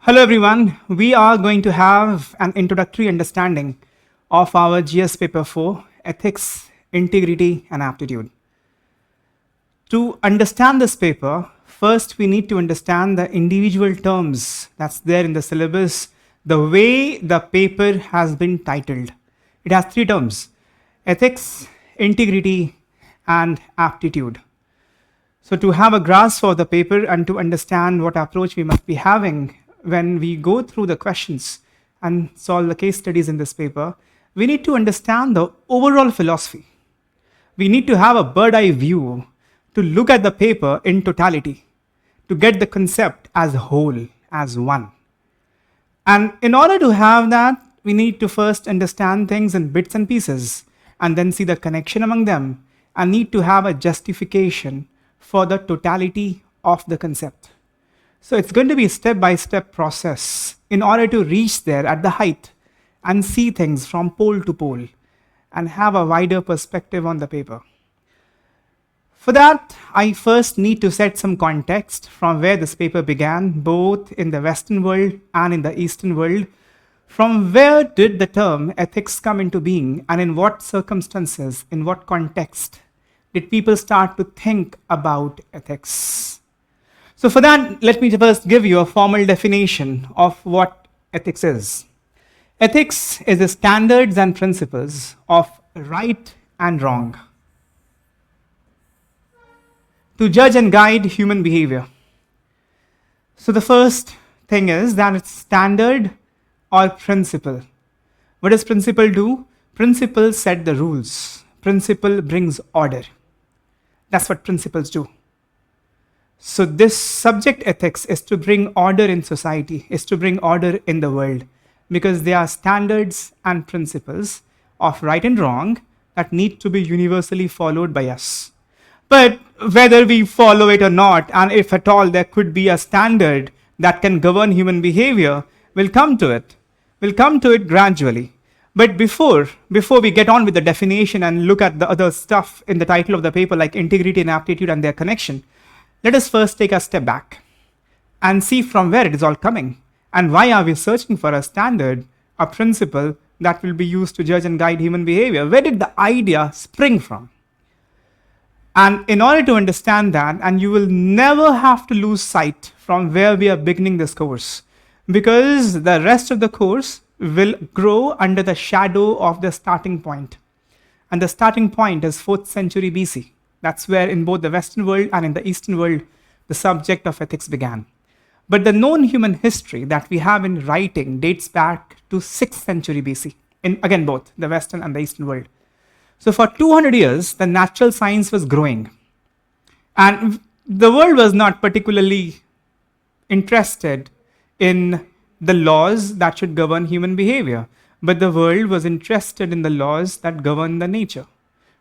Hello everyone, we are going to have an introductory understanding of our GS paper 4, Ethics, Integrity and Aptitude. To understand this paper, first we need to understand the individual terms that's there in the syllabus, the way the paper has been titled. It has three terms: ethics, integrity and aptitude. So to have a grasp of the paper and to understand what approach we must be having when we go through the questions and solve the case studies in this paper, we need to understand the overall philosophy. We need to have a bird eye view to look at the paper in totality, to get the concept as a whole, as one. And in order to have that, we need to first understand things in bits and pieces and then see the connection among them and need to have a justification for the totality of the concept. So it's going to be a step-by-step process in order to reach there at the height and see things from pole to pole and have a wider perspective on the paper. For that, I first need to set some context from where this paper began, both in the Western world and in the Eastern world. From where did the term ethics come into being, and in what circumstances, in what context did people start to think about ethics? So for that, let me first give you a formal definition of what ethics is. Ethics is the standards and principles of right and wrong to judge and guide human behavior. So the first thing is that it's standard or principle. What does principle do? Principle set the rules. Principle brings order. That's what principles do. So this subject ethics is to bring order in society, is to bring order in the world, because they are standards and principles of right and wrong that need to be universally followed by us. But whether we follow it or not, and if at all there could be a standard that can govern human behavior, we'll come to it. We'll come to it gradually. But before we get on with the definition and look at the other stuff in the title of the paper like integrity and aptitude and their connection, let us first take a step back and see from where it is all coming and why are we searching for a standard, a principle that will be used to judge and guide human behavior. Where did the idea spring from? And in order to understand that, and you will never have to lose sight from where we are beginning this course, because the rest of the course will grow under the shadow of the starting point. And the starting point is 4th century BC. That's where in both the Western world and in the Eastern world, the subject of ethics began. But the known human history that we have in writing dates back to 6th century BC, in again both the Western and the Eastern world. So for 200 years, the natural science was growing. And the world was not particularly interested in the laws that should govern human behavior, but the world was interested in the laws that govern the nature.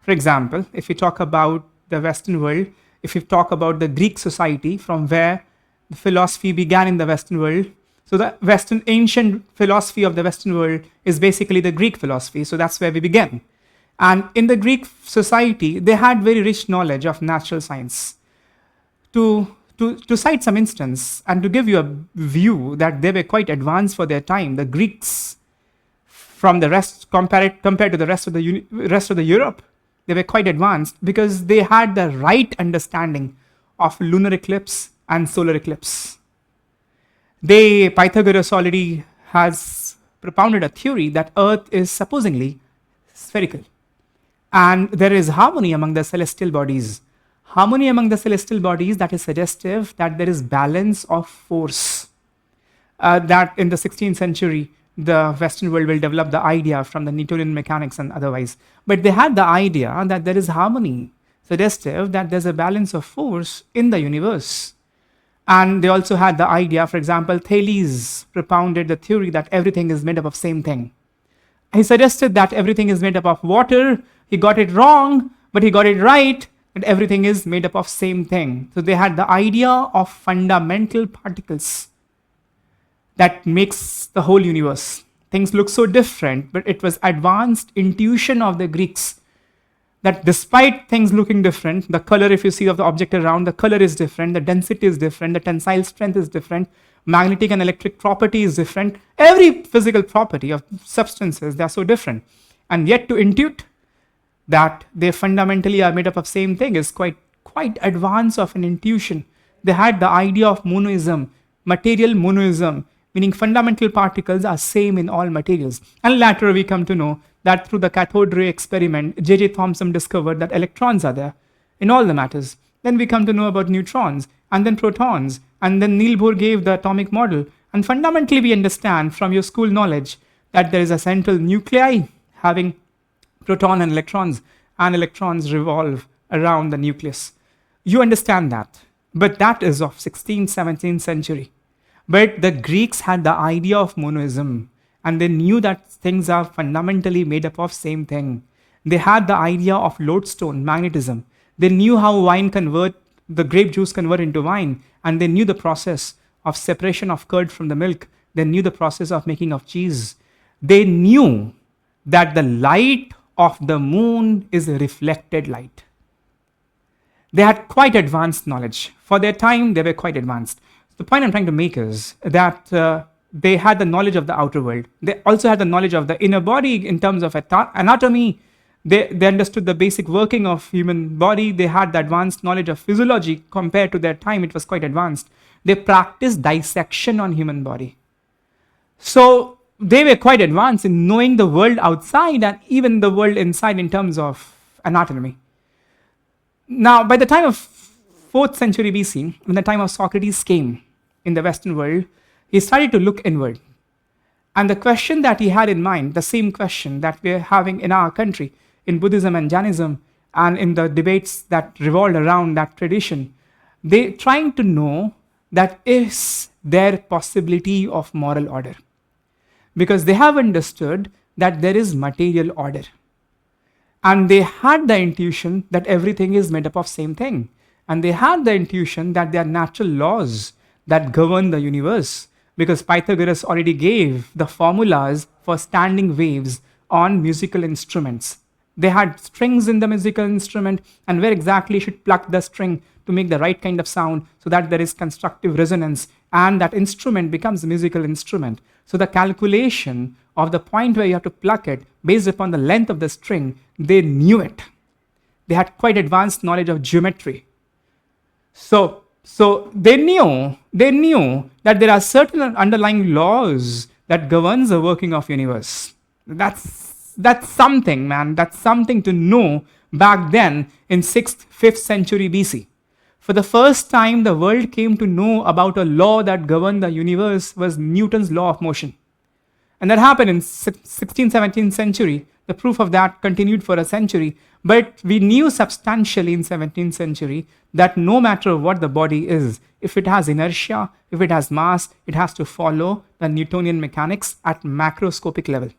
For example, if we talk about the Western world, if we talk about the Greek society from where the philosophy began in the Western world, so the ancient philosophy of the Western world is basically the Greek philosophy, so that's where we began. And in the Greek society, they had very rich knowledge of natural science. To cite some instance and to give you a view that they were quite advanced for their time, the Greeks from the rest compared to the rest of the Europe, they were quite advanced because they had the right understanding of lunar eclipse and solar eclipse. Pythagoras already has propounded a theory that Earth is supposedly spherical. And there is harmony among the celestial bodies. Harmony among the celestial bodies that is suggestive that there is balance of force. That in the 16th century, the Western world will develop the idea from the Newtonian mechanics and otherwise. But they had the idea that there is harmony, suggestive that there's a balance of force in the universe. And they also had the idea, for example, Thales propounded the theory that everything is made up of same thing. He suggested that everything is made up of water. He got it wrong, but he got it right, that everything is made up of same thing. So they had the idea of fundamental particles that makes the whole universe. Things look so different, but it was advanced intuition of the Greeks that despite things looking different, the color, if you see of the object around, the color is different, the density is different, the tensile strength is different, magnetic and electric property is different, every physical property of substances, they are so different. And yet to intuit that they fundamentally are made up of same thing is quite advanced of an intuition. They had the idea of monoism, material monoism, meaning fundamental particles are same in all materials. And later we come to know that through the cathode ray experiment, J.J. Thomson discovered that electrons are there in all the matters. Then we come to know about neutrons, and then protons, and then Niels Bohr gave the atomic model. And fundamentally we understand from your school knowledge that there is a central nuclei having proton and electrons revolve around the nucleus. You understand that. But that is of 16th, 17th century. But the Greeks had the idea of monoism, and they knew that things are fundamentally made up of same thing. They had the idea of lodestone, magnetism. They knew how the grape juice convert into wine, and they knew the process of separation of curd from the milk. They knew the process of making of cheese. They knew that the light of the moon is reflected light. They had quite advanced knowledge. For their time, they were quite advanced. The point I'm trying to make is that they had the knowledge of the outer world. They also had the knowledge of the inner body in terms of anatomy. They understood the basic working of human body. They had the advanced knowledge of physiology. Compared to their time, it was quite advanced. They practiced dissection on human body. So they were quite advanced in knowing the world outside and even the world inside in terms of anatomy. Now, by the time of 4th century BC, when the time of Socrates came in the Western world, he started to look inward. And the question that he had in mind, the same question that we're having in our country, in Buddhism and Jainism, and in the debates that revolved around that tradition, they trying to know that is there possibility of moral order? Because they have understood that there is material order. And they had the intuition that everything is made up of same thing. And they had the intuition that there are natural laws that govern the universe, because Pythagoras already gave the formulas for standing waves on musical instruments. They had strings in the musical instrument, and where exactly you should pluck the string to make the right kind of sound so that there is constructive resonance and that instrument becomes a musical instrument. So the calculation of the point where you have to pluck it based upon the length of the string, they knew it. They had quite advanced knowledge of geometry. So they knew that there are certain underlying laws that governs the working of universe. That's something, man. That's something to know back then in 6th, 5th century BC. For the first time, the world came to know about a law that governed the universe was Newton's law of motion. And that happened in 16th, 17th century. The proof of that continued for a century. But we knew substantially in 17th century that no matter what the body is, if it has inertia, if it has mass, it has to follow the Newtonian mechanics at macroscopic level.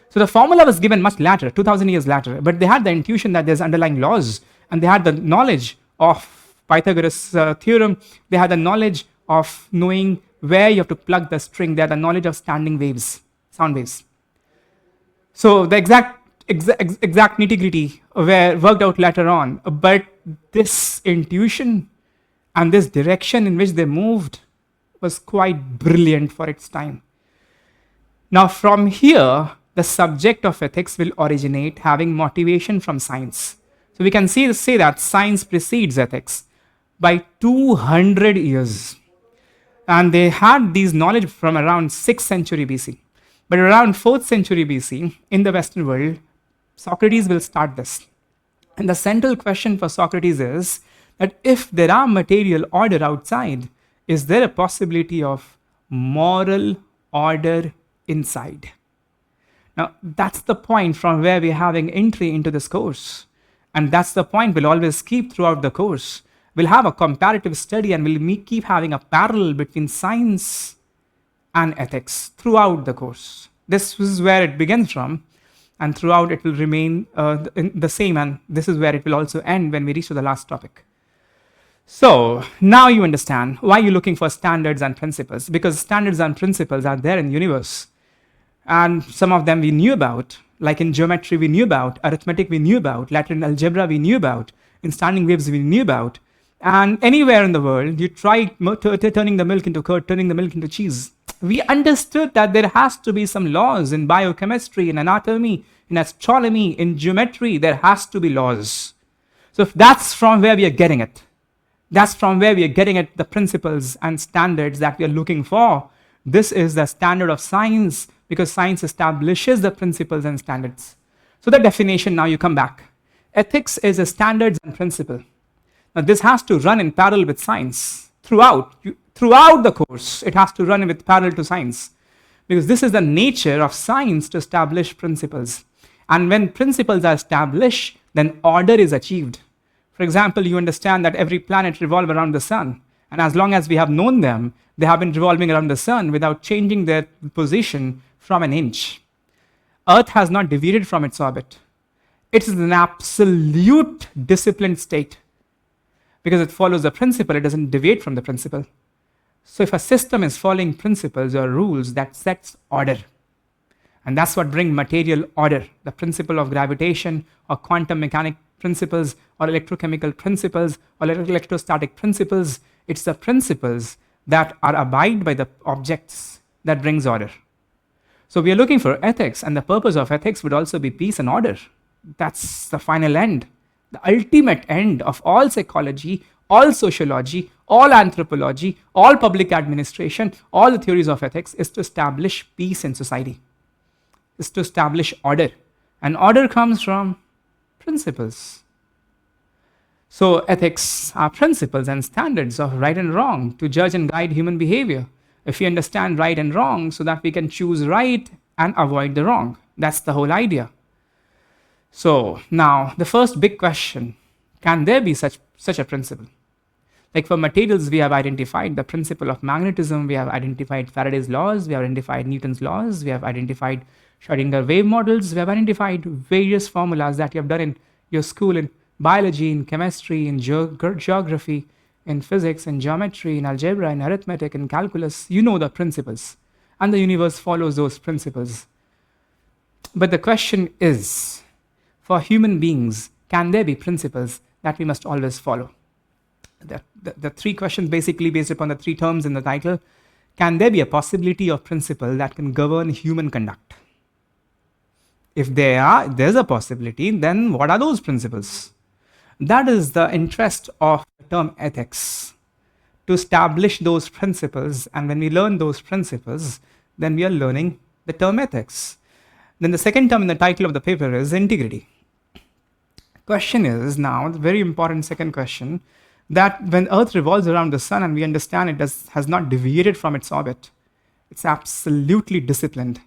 So the formula was given much later, 2000 years later, but they had the intuition that there's underlying laws, and they had the knowledge of Pythagoras' theorem. They had the knowledge of knowing where you have to plug the string. They had the knowledge of standing waves, sound waves. So the exact nitty-gritty were worked out later on, but this intuition and this direction in which they moved was quite brilliant for its time. Now from here, the subject of ethics will originate having motivation from science. So we can say that science precedes ethics by 200 years. And they had these knowledge from around 6th century BC. But around 4th century BC, in the Western world, Socrates will start this. And the central question for Socrates is that if there are material order outside, is there a possibility of moral order inside? Now, that's the point from where we're having entry into this course. And that's the point we'll always keep throughout the course. We'll have a comparative study and we'll keep having a parallel between science and ethics throughout the course. This is where it begins from, and throughout it will remain the same, and this is where it will also end when we reach to the last topic. So now you understand why you're looking for standards and principles, because standards and principles are there in the universe. And some of them we knew about, Like in geometry we knew about, arithmetic we knew about, Latin algebra we knew about, in standing waves we knew about. And anywhere in the world, you try turning the milk into curd, turning the milk into cheese. We understood that there has to be some laws in biochemistry, in anatomy, in astronomy, in geometry. There has to be laws. So if that's from where we are getting it. That's from where we are getting at the principles and standards that we are looking for. This is the standard of science, because science establishes the principles and standards. So the definition, now you come back. Ethics is a standards and principle. Now this has to run in parallel with science. Throughout the course, it has to run with parallel to science. Because this is the nature of science, to establish principles. And when principles are established, then order is achieved. For example, you understand that every planet revolves around the sun. And as long as we have known them, they have been revolving around the sun without changing their position from an inch. Earth has not deviated from its orbit. It is an absolute disciplined state. Because it follows the principle, it doesn't deviate from the principle. So if a system is following principles or rules, that sets order. And that's what brings material order. The principle of gravitation or quantum mechanic principles or electrochemical principles or electrostatic principles. It's the principles that are abide by the objects that brings order. So we are looking for ethics, and the purpose of ethics would also be peace and order. That's the final end. The ultimate end of all psychology, all sociology, all anthropology, all public administration, all the theories of ethics is to establish peace in society, is to establish order. And order comes from principles. So ethics are principles and standards of right and wrong to judge and guide human behavior. If we understand right and wrong, so that we can choose right and avoid the wrong. That's the whole idea. So now the first big question, can there be such a principle? Like for materials, we have identified the principle of magnetism, we have identified Faraday's laws, we have identified Newton's laws, we have identified Schrödinger wave models, we have identified various formulas that you have done in your school in biology, in chemistry, in geography, in physics, in geometry, in algebra, in arithmetic, in calculus. You know the principles, and the universe follows those principles. But the question is, for human beings, can there be principles that we must always follow? The three questions basically based upon the three terms in the title. Can there be a possibility of principle that can govern human conduct? If there's a possibility, then what are those principles? That is the interest of the term ethics, to establish those principles. And when we learn those principles, then we are learning the term ethics. Then the second term in the title of the paper is integrity. Question is now, the very important second question, that when Earth revolves around the sun and we understand it has not deviated from its orbit, it's absolutely disciplined.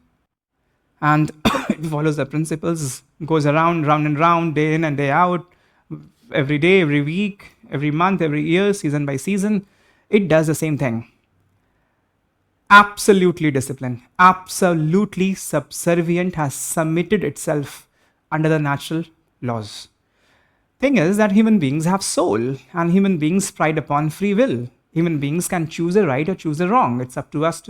And it follows the principles, goes around, round and round, day in and day out, every day, every week, every month, every year, season by season. It does the same thing. Absolutely disciplined, absolutely subservient, has submitted itself under the natural laws. Thing is that human beings have soul, and human beings pride upon free will. Human beings can choose a right or choose a wrong. It's up to us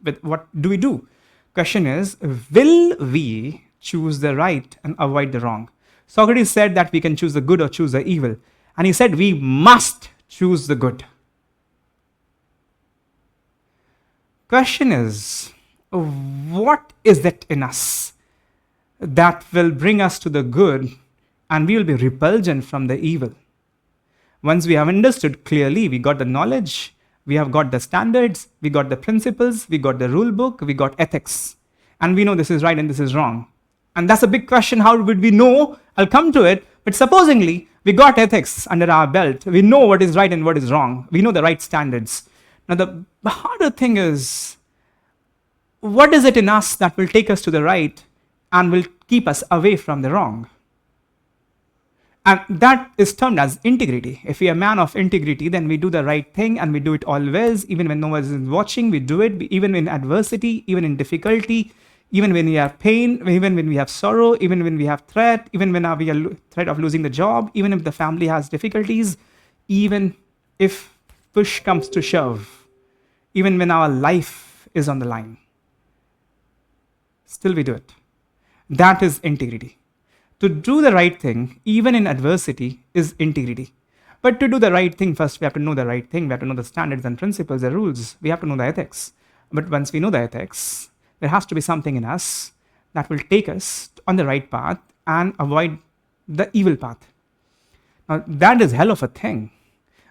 but what do we do? Question is, will we choose the right and avoid the wrong? Socrates said that we can choose the good or choose the evil. And he said we must choose the good. Question is, what is that in us that will bring us to the good and we will be repulgent from the evil? Once we have understood clearly, we got the knowledge, we have got the standards, we got the principles, we got the rule book, we got ethics. And we know this is right and this is wrong. And that's a big question, how would we know? I'll come to it. But supposingly, we got ethics under our belt. We know what is right and what is wrong. We know the right standards. Now the harder thing is, what is it in us that will take us to the right and will keep us away from the wrong? And that is termed as integrity. If we are a man of integrity, then we do the right thing and we do it always. Even when no one is watching, we do it. Even in adversity, even in difficulty, even when we have pain, even when we have sorrow, even when we have threat, even when we are threat of losing the job, even if the family has difficulties, even if push comes to shove, even when our life is on the line, still we do it. That is integrity. To do the right thing, even in adversity, is integrity. But to do the right thing, first we have to know the right thing. We have to know the standards and principles, the rules. We have to know the ethics. But once we know the ethics, there has to be something in us that will take us on the right path and avoid the evil path. Now, that is hell of a thing,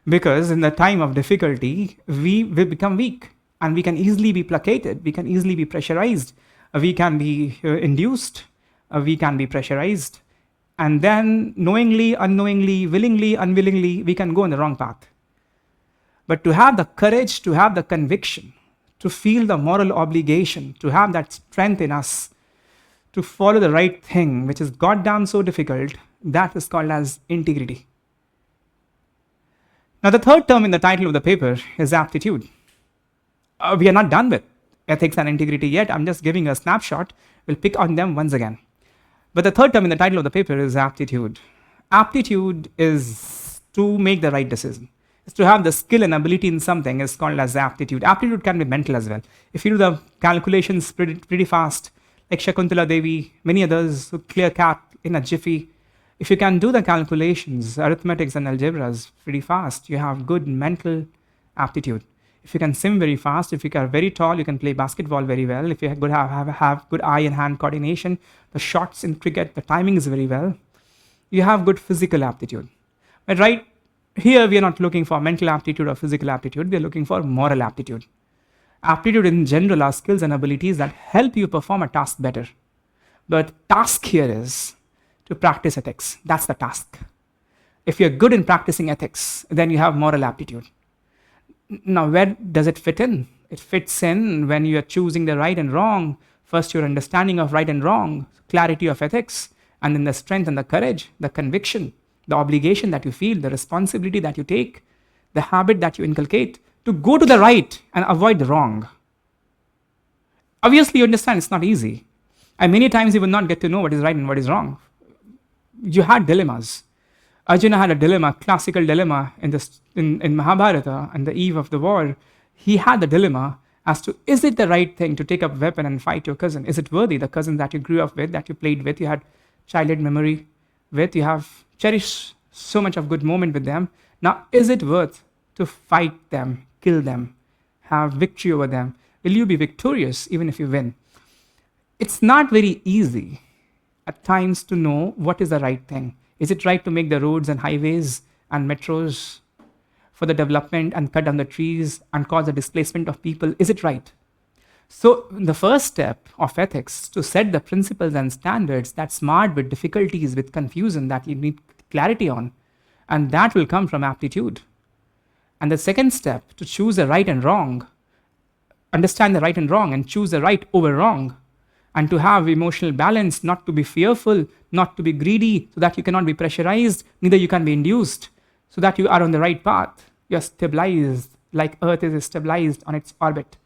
because in the time of difficulty, we will become weak and we can easily be placated, we can easily be pressurized, we can be induced, we can be pressurized, and then knowingly, unknowingly, willingly, unwillingly, we can go on the wrong path. But to have the courage, to have the conviction, to feel the moral obligation, to have that strength in us to follow the right thing, which is goddamn so difficult, that is called as integrity. Now, the third term in the title of the paper is aptitude. We are not done with ethics and integrity yet. I'm just giving a snapshot. We'll pick on them once again. But the third term in the title of the paper is aptitude. Aptitude is to make the right decision. It's to have the skill and ability in something is called as aptitude. Aptitude can be mental as well. If you do the calculations pretty fast, like Shakuntala Devi, many others who clear cat in a jiffy, if you can do the calculations, arithmetics and algebras pretty fast, you have good mental aptitude. If you can swim very fast, if you are very tall, you can play basketball very well. If you have good eye and hand coordination, the shots in cricket, the timing is very well. You have good physical aptitude. But right here, we are not looking for mental aptitude or physical aptitude. We are looking for moral aptitude. Aptitude in general are skills and abilities that help you perform a task better. But task here is to practice ethics. That's the task. If you're good in practicing ethics, then you have moral aptitude. Now, where does it fit in? It fits in when you are choosing the right and wrong. First, your understanding of right and wrong, clarity of ethics, and then the strength and the courage, the conviction, the obligation that you feel, the responsibility that you take, the habit that you inculcate to go to the right and avoid the wrong. Obviously, you understand it's not easy. And many times you will not get to know what is right and what is wrong. You had dilemmas. Arjuna had a dilemma, classical dilemma in Mahabharata, on the eve of the war. He had the dilemma as to, is it the right thing to take up a weapon and fight your cousin? Is it worthy, the cousin that you grew up with, that you played with, you had childhood memory with, you have cherished so much of good moment with them. Now, is it worth to fight them, kill them, have victory over them? Will you be victorious even if you win? It's not very easy at times to know what is the right thing. Is it right to make the roads and highways and metros for the development and cut down the trees and cause the displacement of people? Is it right? So the first step of ethics to set the principles and standards that's marred with difficulties, with confusion that you need clarity on, and that will come from aptitude. And the second step to choose the right and wrong, understand the right and wrong and choose the right over wrong, and to have emotional balance, not to be fearful, not to be greedy, so that you cannot be pressurized, neither you can be induced, so that you are on the right path. You are stabilized, like Earth is stabilized on its orbit.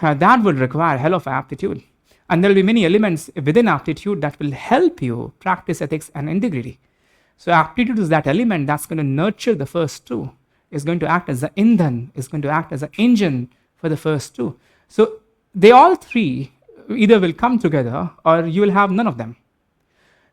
That will require hell of aptitude. And there will be many elements within aptitude that will help you practice ethics and integrity. So aptitude is that element that's going to nurture the first two, is going to act as the indhan, is going to act as an engine for the first two. So they all three either will come together or you will have none of them.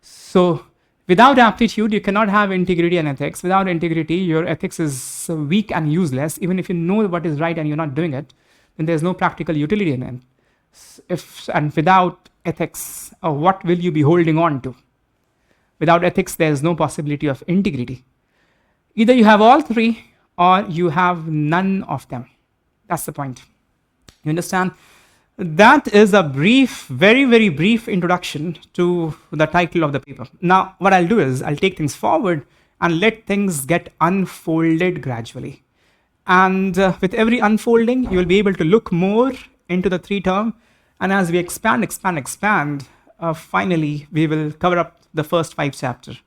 So without aptitude, you cannot have integrity and ethics. Without integrity, your ethics is weak and useless. Even if you know what is right and you're not doing it, then there's no practical utility in it. And without ethics, what will you be holding on to? Without ethics, there's no possibility of integrity. Either you have all three or you have none of them. That's the point. You understand? That is a brief, very, very brief introduction to the title of the paper. Now, what I'll do is I'll take things forward and let things get unfolded gradually. And with every unfolding, you will be able to look more into the three term. And as we expand, finally, we will cover up the first 5 chapters.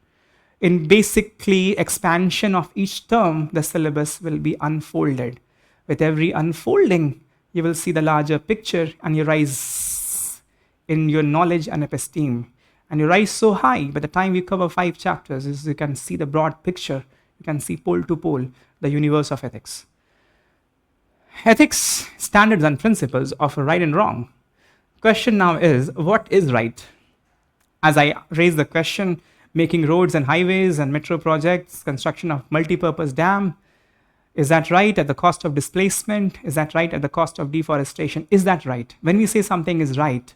In basically expansion of each term, the syllabus will be unfolded. With every unfolding, you will see the larger picture and you rise in your knowledge and esteem. And you rise so high, by the time we cover 5 chapters, you can see the broad picture. You can see pole to pole, the universe of ethics. Ethics, standards and principles of right and wrong. Question now is, what is right? As I raise the question, making roads and highways and metro projects, construction of multi-purpose dam, is that right at the cost of displacement? Is that right at the cost of deforestation? Is that right? When we say something is right,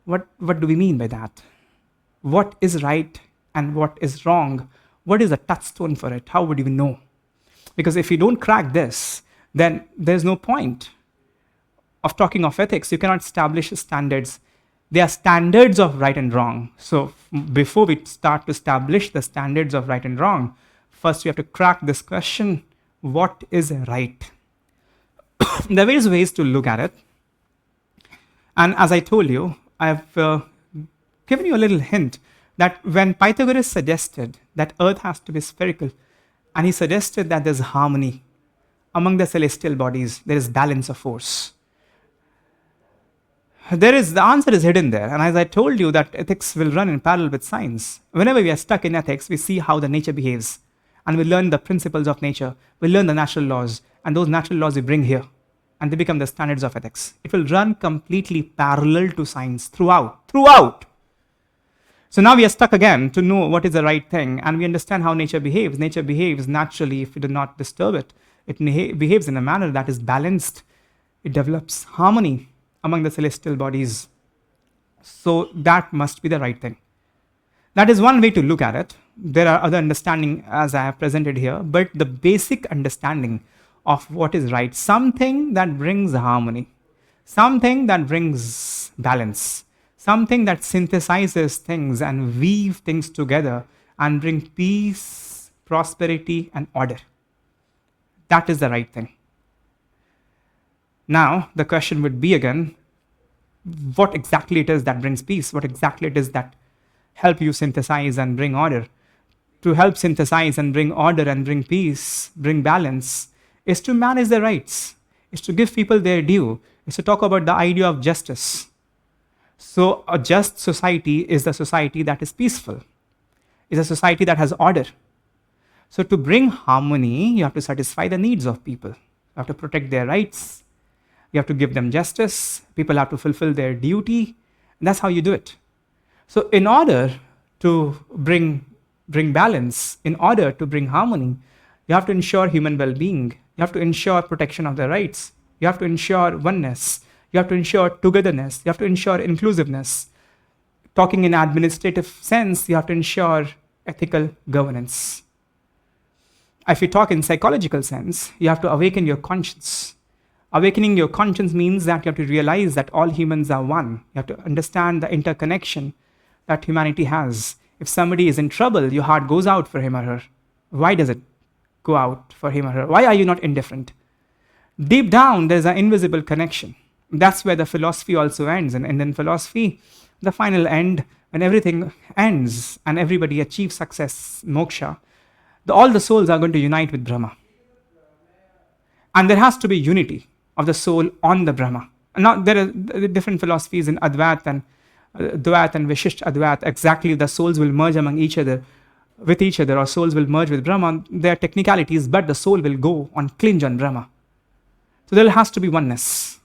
what do we mean by that? What is right and what is wrong? What is a touchstone for it? How would you know? Because if you don't crack this, then there's no point of talking of ethics. You cannot establish standards. There are standards of right and wrong. So before we start to establish the standards of right and wrong, first we have to crack this question: what is right? There are various ways to look at it. And as I told you, I've given you a little hint that when Pythagoras suggested that Earth has to be spherical, and he suggested that there's harmony among the celestial bodies, there is balance of force. The answer is hidden there. And as I told you, that ethics will run in parallel with science. Whenever we are stuck in ethics, we see how the nature behaves. And we learn the principles of nature. We learn the natural laws. And those natural laws we bring here. And they become the standards of ethics. It will run completely parallel to science throughout. So now we are stuck again to know what is the right thing. And we understand how nature behaves. Nature behaves naturally if we do not disturb it. It behaves in a manner that is balanced. It develops harmony among the celestial bodies. So that must be the right thing. That is one way to look at it. There are other understanding as I have presented here, but the basic understanding of what is right, something that brings harmony, something that brings balance, something that synthesizes things and weave things together and bring peace, prosperity, and order. That is the right thing. Now, the question would be again, what exactly it is that brings peace? What exactly it is that help you synthesize and bring order? To help synthesize and bring order and bring peace, bring balance, is to manage the rights, is to give people their due, is to talk about the idea of justice. So a just society is the society that is peaceful, is a society that has order. So to bring harmony, you have to satisfy the needs of people. You have to protect their rights. You have to give them justice. People have to fulfill their duty. And that's how you do it. So in order to bring balance, in order to bring harmony, you have to ensure human well-being. You have to ensure protection of their rights. You have to ensure oneness. You have to ensure togetherness. You have to ensure inclusiveness. Talking in administrative sense, you have to ensure ethical governance. If you talk in psychological sense, you have to awaken your conscience. Awakening your conscience means that you have to realize that all humans are one. You have to understand the interconnection that humanity has. If somebody is in trouble, your heart goes out for him or her. Why does it go out for him or her? Why are you not indifferent? Deep down, there's an invisible connection. That's where the philosophy also ends. And in philosophy, the final end, when everything ends and everybody achieves success, moksha, all the souls are going to unite with Brahma. And there has to be unity of the soul on the Brahma. And now there are different philosophies in Advait and Dvait and Vishisht Advait. Exactly, the souls will merge among each other, with each other, or souls will merge with Brahma. There are technicalities, but the soul will go on clinch on Brahma. So there has to be oneness.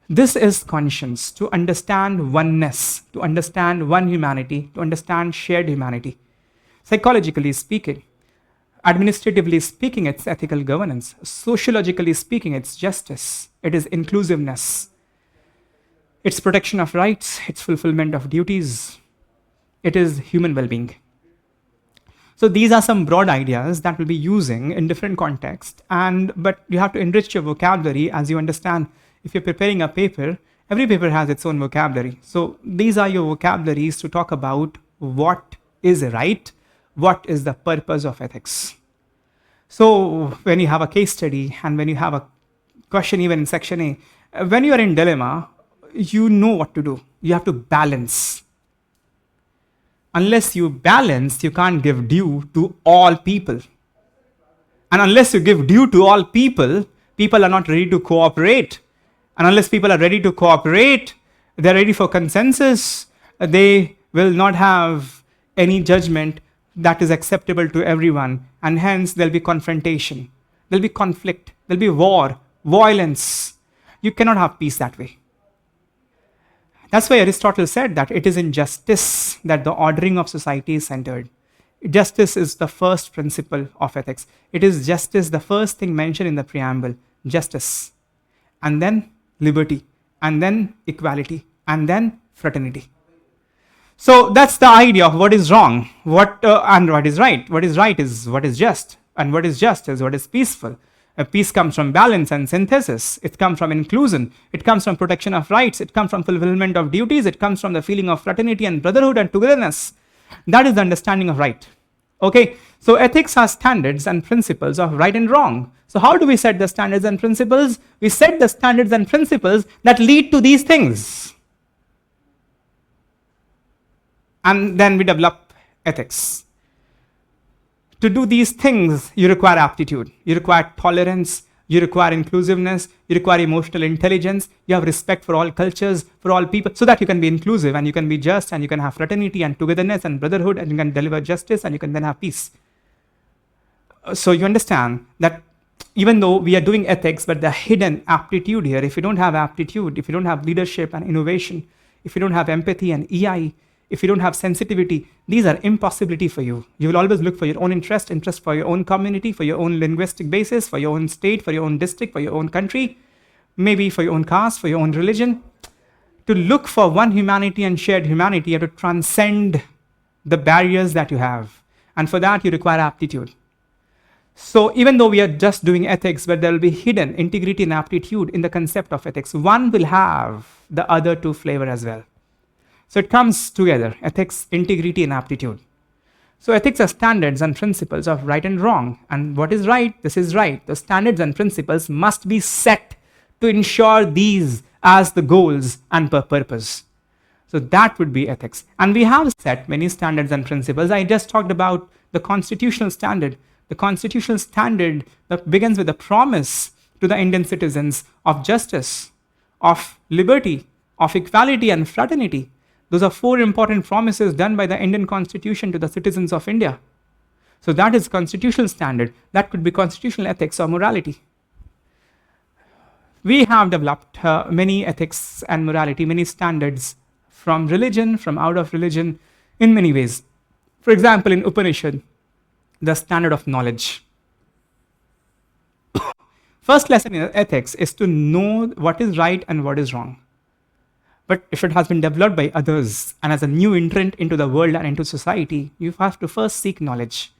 This is conscience, to understand oneness, to understand one humanity, to understand shared humanity. Psychologically speaking, administratively speaking, it's ethical governance. Sociologically speaking, it's justice. It is inclusiveness. It's protection of rights. It's fulfillment of duties. It is human well-being. So these are some broad ideas that we'll be using in different contexts. But you have to enrich your vocabulary as you understand. If you're preparing a paper, every paper has its own vocabulary. So these are your vocabularies to talk about what is right, what is the purpose of ethics. So when you have a case study and when you have a question even in section A, when you are in dilemma, you know what to do. You have to balance. Unless you balance, you can't give due to all people. And unless you give due to all people, people are not ready to cooperate. And unless people are ready to cooperate, they're ready for consensus, they will not have any judgment that is acceptable to everyone. And hence there'll be confrontation, there'll be conflict, there'll be war, violence. You cannot have peace that way. That's why Aristotle said that it is in justice that the ordering of society is centered. Justice is the first principle of ethics. It is justice, the first thing mentioned in the preamble, justice, and then liberty, and then equality, and then fraternity. So that's the idea of what is wrong, and what is right. What is right is what is just, and what is just is what is peaceful. Peace comes from balance and synthesis. It comes from inclusion. It comes from protection of rights. It comes from fulfillment of duties. It comes from the feeling of fraternity and brotherhood and togetherness. That is the understanding of right. Okay, so ethics are standards and principles of right and wrong. So how do we set the standards and principles? We set the standards and principles that lead to these things. And then we develop ethics. To do these things, you require aptitude, you require tolerance, you require inclusiveness, you require emotional intelligence, you have respect for all cultures, for all people, so that you can be inclusive and you can be just and you can have fraternity and togetherness and brotherhood and you can deliver justice and you can then have peace. So you understand that even though we are doing ethics, but the hidden aptitude here, if you don't have aptitude, if you don't have leadership and innovation, if you don't have empathy and EI, if you don't have sensitivity, these are impossibility for you. You will always look for your own interest for your own community, for your own linguistic basis, for your own state, for your own district, for your own country, maybe for your own caste, for your own religion. To look for one humanity and shared humanity, you have to transcend the barriers that you have. And for that, you require aptitude. So even though we are just doing ethics, but there will be hidden integrity and aptitude in the concept of ethics, one will have the other two flavor as well. So it comes together, ethics, integrity, and aptitude. So ethics are standards and principles of right and wrong. And what is right? This is right. The standards and principles must be set to ensure these as the goals and purpose. So that would be ethics. And we have set many standards and principles. I just talked about the constitutional standard. The constitutional standard that begins with a promise to the Indian citizens of justice, of liberty, of equality and fraternity. Those are 4 important promises done by the Indian Constitution to the citizens of India. So that is constitutional standard. That could be constitutional ethics or morality. We have developed many ethics and morality, many standards from religion, from out of religion, in many ways. For example, in Upanishad, the standard of knowledge. First lesson in ethics is to know what is right and what is wrong. But if it has been developed by others and as a new entrant into the world and into society, you have to first seek knowledge.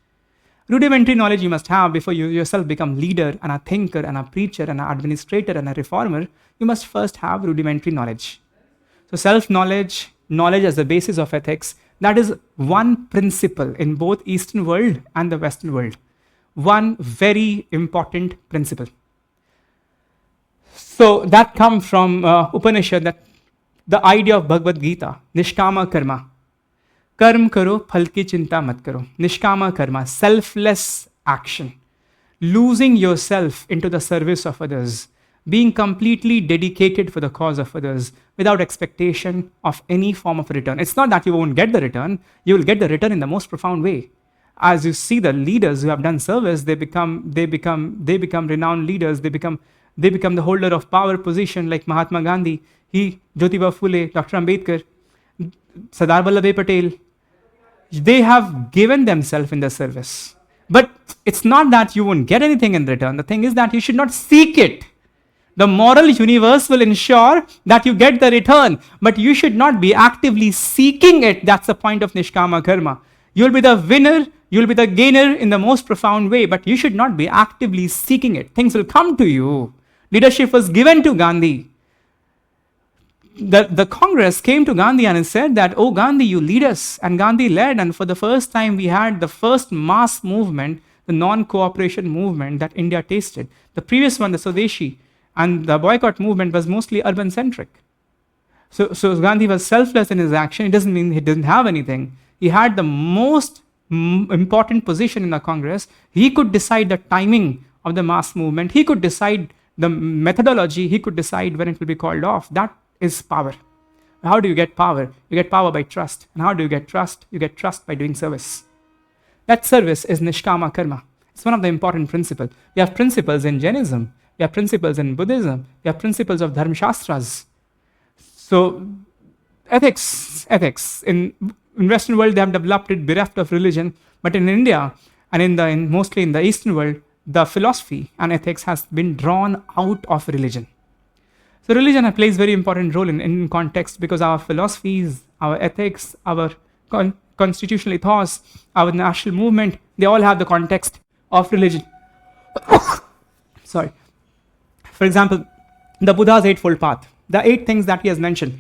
Rudimentary knowledge you must have before you yourself become leader and a thinker and a preacher and an administrator and a reformer. You must first have rudimentary knowledge. So self-knowledge, knowledge as the basis of ethics, that is one principle in both Eastern world and the Western world. One very important principle. So that comes from Upanishad, that the idea of Bhagavad Gita, Nishkama Karma. Karm karo, phal ki chinta mat karo. Nishkama Karma, selfless action. Losing yourself into the service of others. Being completely dedicated for the cause of others without expectation of any form of return. It's not that you won't get the return, you will get the return in the most profound way. As you see the leaders who have done service, they become renowned leaders, they become the holder of power position like Mahatma Gandhi, Jyotiba Phule, Dr. Ambedkar, Sardar Vallabhbhai Patel. They have given themselves in the service. But it's not that you won't get anything in return. The thing is that you should not seek it. The moral universe will ensure that you get the return, but you should not be actively seeking it. That's the point of Nishkama Karma. You'll be the winner, you'll be the gainer in the most profound way, but you should not be actively seeking it. Things will come to you. Leadership was given to Gandhi. The Congress came to Gandhi and said that, oh Gandhi, you lead us. And Gandhi led, and for the first time we had the first mass movement, the non-cooperation movement that India tasted. The previous one, the Swadeshi, and the boycott movement was mostly urban-centric. So Gandhi was selfless in his action. It doesn't mean he didn't have anything. He had the most important position in the Congress. He could decide the timing of the mass movement. He could decide the methodology. He could decide when it will be called off. That is power. How do you get power? You get power by trust. And how do you get trust? You get trust by doing service. That service is Nishkama Karma. It's one of the important principles. We have principles in Jainism. We have principles in Buddhism. We have principles of Dharma Shastras. So Ethics. In Western world, they have developed it bereft of religion, but in India and mostly in the Eastern world, the philosophy and ethics has been drawn out of religion. So religion plays very important role in context because our philosophies, our ethics, our constitutional ethos, our national movement, they all have the context of religion. Sorry. For example, the Buddha's Eightfold Path, the 8 things that he has mentioned: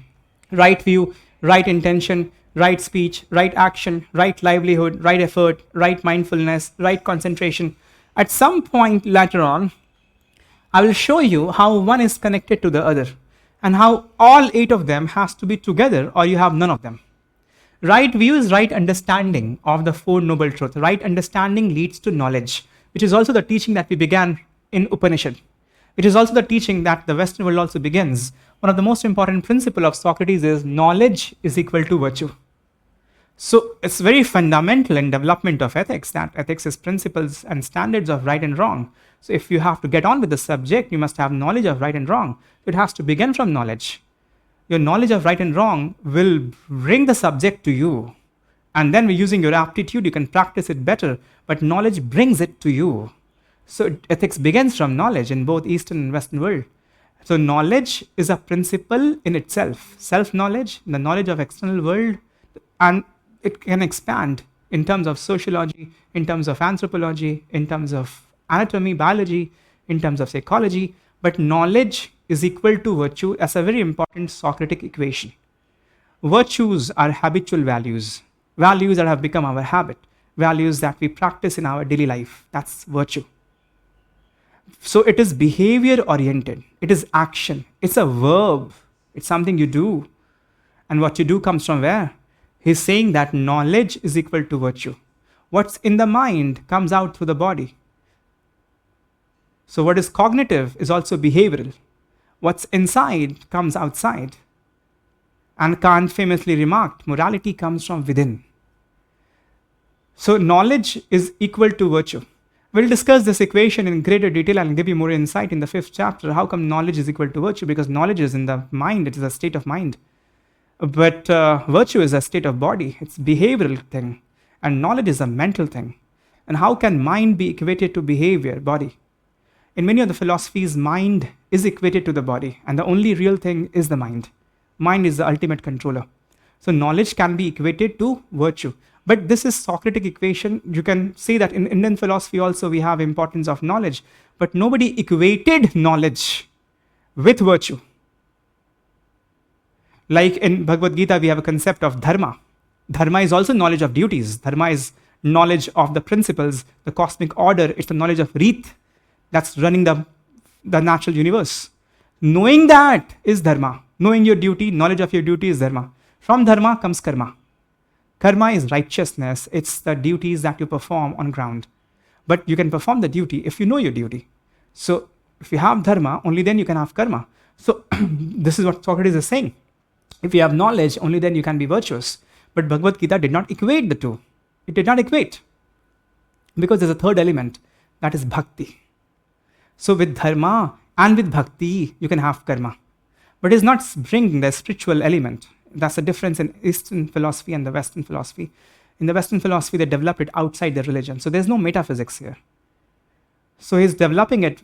right view, right intention, right speech, right action, right livelihood, right effort, right mindfulness, right concentration. At some point later on, I will show you how one is connected to the other and how all 8 of them has to be together or you have none of them. Right view is right understanding of the 4 noble truths. Right understanding leads to knowledge, which is also the teaching that we began in Upanishad. It is also the teaching that the Western world also begins. One of the most important principles of Socrates is knowledge is equal to virtue. So it's very fundamental in development of ethics that ethics is principles and standards of right and wrong. So if you have to get on with the subject, you must have knowledge of right and wrong. It has to begin from knowledge. Your knowledge of right and wrong will bring the subject to you. And then using your aptitude, you can practice it better, but knowledge brings it to you. So ethics begins from knowledge in both Eastern and Western world. So knowledge is a principle in itself. Self-knowledge, the knowledge of external world, and it can expand in terms of sociology, in terms of anthropology, in terms of anatomy, biology, in terms of psychology. But knowledge is equal to virtue as a very important Socratic equation. Virtues are habitual values, values that have become our habit, values that we practice in our daily life. That's virtue. So it is behavior oriented, it is action, it's a verb, it's something you do. And what you do comes from where? He's saying that knowledge is equal to virtue. What's in the mind comes out through the body. So what is cognitive is also behavioral. What's inside comes outside. And Kant famously remarked, morality comes from within. So knowledge is equal to virtue. We'll discuss this equation in greater detail and give you more insight in the 5th chapter. How come knowledge is equal to virtue? Because knowledge is in the mind, it is a state of mind. But virtue is a state of body, it's a behavioral thing. And knowledge is a mental thing. And how can mind be equated to behavior, body? In many of the philosophies, mind is equated to the body, and the only real thing is the mind. Mind is the ultimate controller. So knowledge can be equated to virtue. But this is Socratic equation. You can see that in Indian philosophy also we have importance of knowledge, but nobody equated knowledge with virtue. Like in Bhagavad Gita, we have a concept of dharma. Dharma is also knowledge of duties. Dharma is knowledge of the principles, the cosmic order. It's the knowledge of Reeth that's running the natural universe. Knowing that is dharma. Knowing your duty, knowledge of your duty is dharma. From dharma comes karma. Karma is righteousness. It's the duties that you perform on ground. But you can perform the duty if you know your duty. So if you have dharma, only then you can have karma. So this is what Socrates is saying. If you have knowledge, only then you can be virtuous. But Bhagavad Gita did not equate the two. It did not equate. Because there's a third element, that is bhakti. So with dharma and with bhakti, you can have karma. But it's not bringing the spiritual element. That's the difference in Eastern philosophy and the Western philosophy. In the Western philosophy, they developed it outside their religion. So there's no metaphysics here. So he's developing it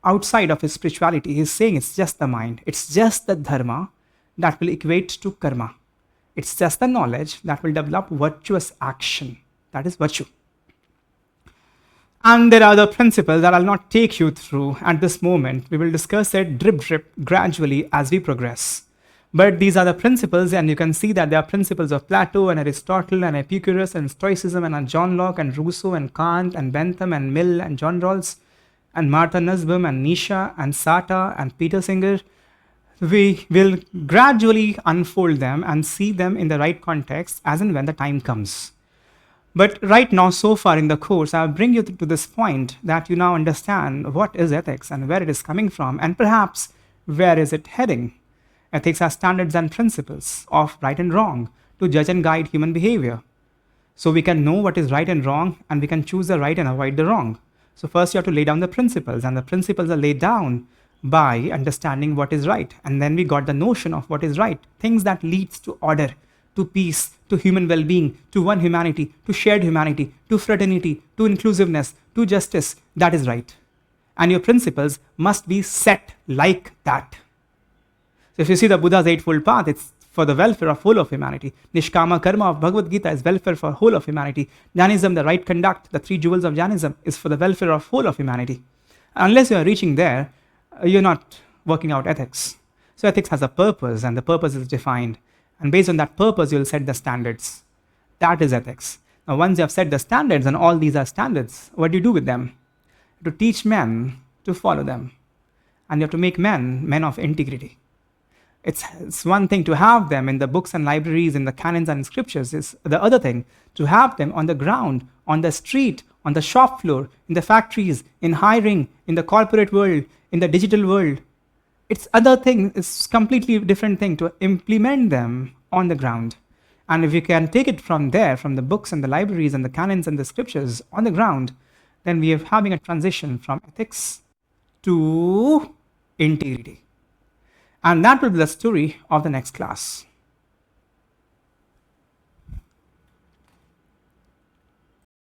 outside of his spirituality. He's saying it's just the mind. It's just the dharma that will equate to karma. It's just the knowledge that will develop virtuous action. That is virtue. And there are other principles that I'll not take you through at this moment. We will discuss it drip, gradually as we progress. But these are the principles, and you can see that there are principles of Plato and Aristotle and Epicurus and Stoicism and John Locke and Rousseau and Kant and Bentham and Mill and John Rawls and Martha Nussbaum and Nietzsche and Sartre and Peter Singer. We will gradually unfold them and see them in the right context as and when the time comes. But right now, so far in the course, I'll bring you to this point that you now understand what is ethics and where it is coming from, and perhaps where is it heading. Ethics has standards and principles of right and wrong to judge and guide human behavior. So we can know what is right and wrong, and we can choose the right and avoid the wrong. So first you have to lay down the principles, and the principles are laid down by understanding what is right. And then we got the notion of what is right. Things that leads to order, to peace, to human well-being, to one humanity, to shared humanity, to fraternity, to inclusiveness, to justice. That is right. And your principles must be set like that. So if you see the Buddha's Eightfold Path, it's for the welfare of whole of humanity. Nishkama Karma of Bhagavad Gita is welfare for whole of humanity. Jainism, the right conduct, the three jewels of Jainism, is for the welfare of whole of humanity. Unless you are reaching there, you're not working out ethics. So ethics has a purpose, and the purpose is defined. And based on that purpose, you'll set the standards. That is ethics. Now, once you have set the standards, and all these are standards, what do you do with them? To teach men to follow them. And you have to make men of integrity. It's one thing to have them in the books and libraries, in the canons and scriptures. It's the other thing to have them on the ground, on the street, on the shop floor, in the factories, in hiring, in the corporate world, in the digital world. It's other thing. It's completely different thing to implement them on the ground. And if you can take it from there, from the books and the libraries and the canons and the scriptures on the ground, then we are having a transition from ethics to integrity. And that will be the story of the next class.